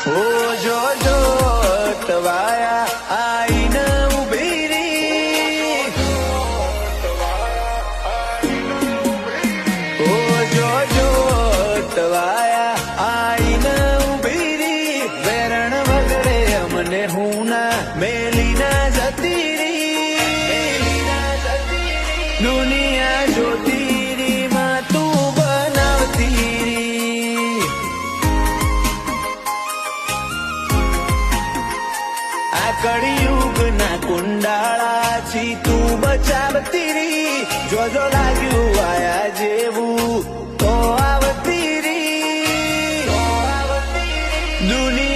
ઓ જો જો ટવાયા આઈને ઉભી રી, ઓ જો જો ટવાયા આઈને ઉભી રી, વેરણ વગડે અમને હું ના મેલી ના જતી રી, દુનિયા જોતી રી માં તું બનાવતી રી, આ કળિયુગ ના કુંડાળા છી તું બચાવતી રી, જોજો લાગ્યું આયા જેવું તો આવતી રી, દુનિયા